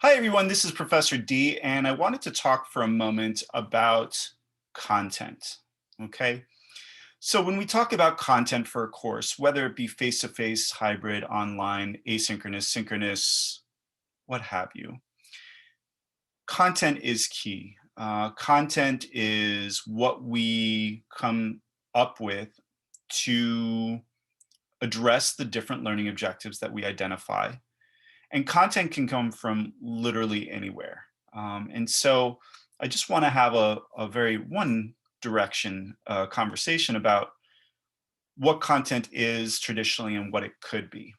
Hi, everyone. This is Professor D, and I wanted to talk for a moment about content. Okay. So, when we talk about content for a course, whether it be face to face, hybrid, online, asynchronous, synchronous, what have you, content is key. Content is what we come up with to address the different learning objectives that we identify. And content can come from literally anywhere. And so I just want to have a very one direction conversation about what content is traditionally and what it could be.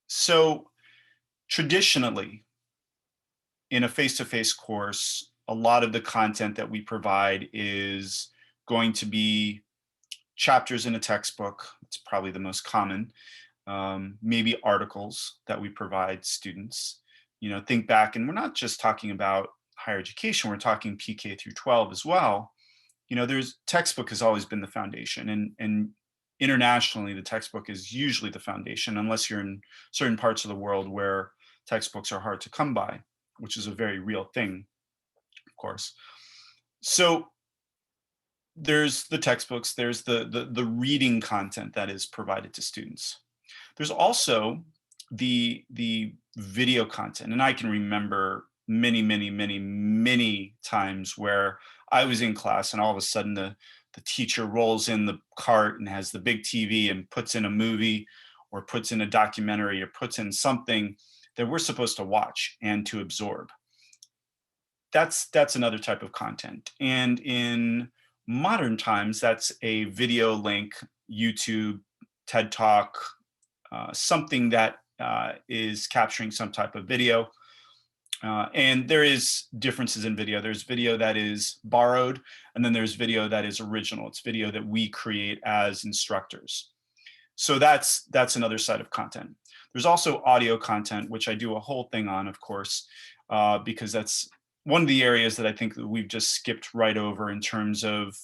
So, traditionally, in a face to face course, a lot of the content that we provide is going to be chapters in a textbook. It's probably the most common. Maybe articles that we provide students. Think back, and we're not just talking about higher education, we're talking PK through 12 as well. There's textbook has always been the foundation, and internationally, the textbook is usually the foundation, unless you're in certain parts of the world where textbooks are hard to come by, which is a very real thing, of course. So there's the textbooks, there's the reading content that is provided to students. There's also the video content, and I can remember many, many, many, many times where I was in class and all of a sudden the teacher rolls in the cart and has the big TV and puts in a movie or puts in a documentary or puts in something that we're supposed to watch and to absorb. That's another type of content. And in modern times, that's a video link, YouTube, TED Talk, something that is capturing some type of video. And there is differences in video. There's video that is borrowed, and then there's video that is original. It's video that we create as instructors. So that's another side of content. There's also audio content, which I do a whole thing on, of course, because that's one of the areas that I think that we've just skipped right over in terms of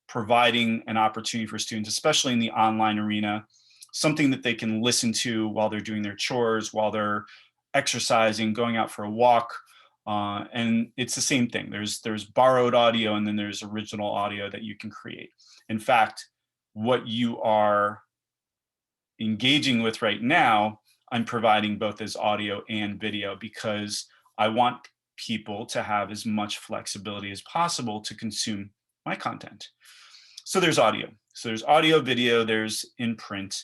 providing an opportunity for students, especially in the online arena, something that they can listen to while they're doing their chores, while they're exercising, going out for a walk. And it's the same thing. There's borrowed audio, and then there's original audio that you can create. In fact, what you are engaging with right now, I'm providing both as audio and video because I want people to have as much flexibility as possible to consume my content. So there's audio. So there's audio, video, there's in print.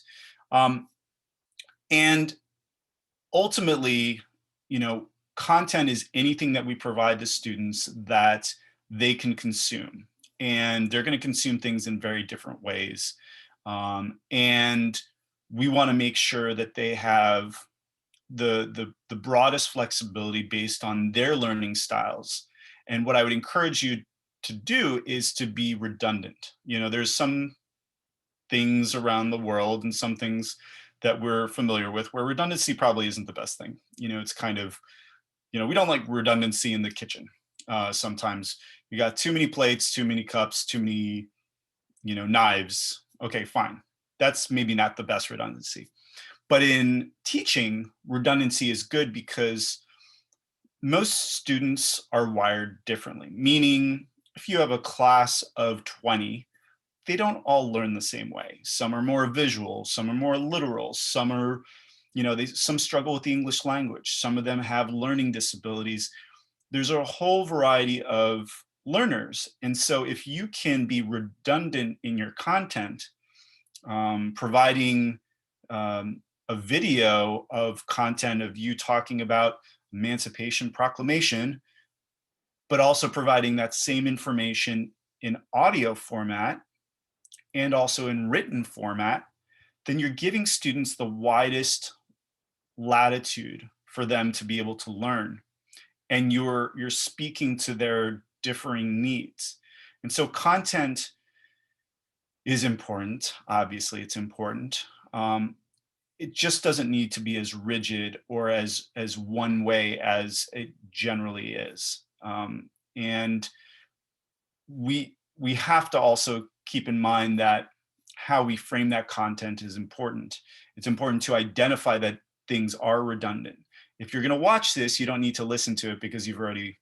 And ultimately, content is anything that we provide to students that they can consume. And they're going to consume things in very different ways. And we want to make sure that they have the broadest flexibility based on their learning styles. And what I would encourage you to do is to be redundant. There's some things around the world and some things that we're familiar with where redundancy probably isn't the best thing. It's kind of, we don't like redundancy in the kitchen. Sometimes you got too many plates, too many cups, too many, knives. Okay, fine. That's maybe not the best redundancy. But in teaching, redundancy is good because most students are wired differently, meaning if you have a class of 20, they don't all learn the same way. Some are more visual, some are more literal, some are, some struggle with the English language, some of them have learning disabilities. There's a whole variety of learners. And so if you can be redundant in your content, providing a video of content of you talking about Emancipation Proclamation, but also providing that same information in audio format and also in written format, then you're giving students the widest latitude for them to be able to learn. And you're speaking to their differing needs. And so content is important. Obviously, it's important. It just doesn't need to be as rigid or as one way as it generally is. And we have to also keep in mind that how we frame that content is important. It's important to identify that things are redundant. if you're going to watch this, you don't need to listen to it because you've already,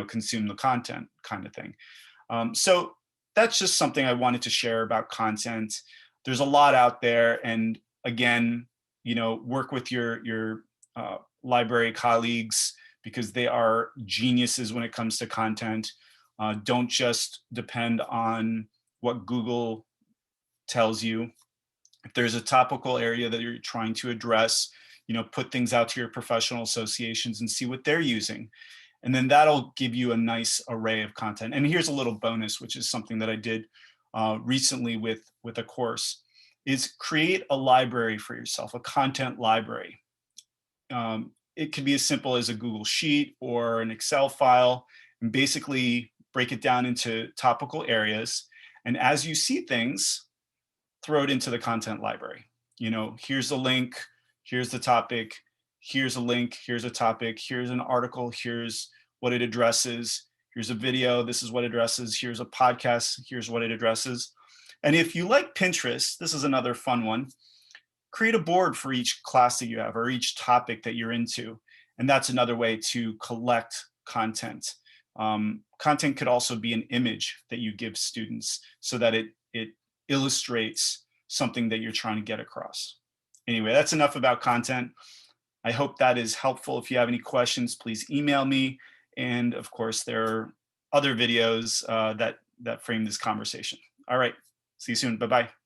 consumed the content, kind of thing. So that's just something I wanted to share about content. There's a lot out there, and again, work with your library colleagues because they are geniuses when it comes to content. Don't just depend on what Google tells you. If there's a topical area that you're trying to address, put things out to your professional associations and see what they're using. And then that'll give you a nice array of content. And here's a little bonus, which is something that I did recently with a course, is create a library for yourself, a content library. It could be as simple as a Google Sheet or an Excel file, and basically break it down into topical areas. And as you see things, throw it into the content library. Here's a link, here's the topic, here's a link, here's a topic, here's an article, here's what it addresses, here's a video, this is what it addresses, here's a podcast, here's what it addresses. And if you like Pinterest, this is another fun one. Create a board for each class that you have or each topic that you're into. And that's another way to collect content. Content could also be an image that you give students so that it illustrates something that you're trying to get across. Anyway, that's enough about content. I hope that is helpful. If you have any questions, please email me. And of course, there are other videos that frame this conversation. All right, see you soon. Bye-bye.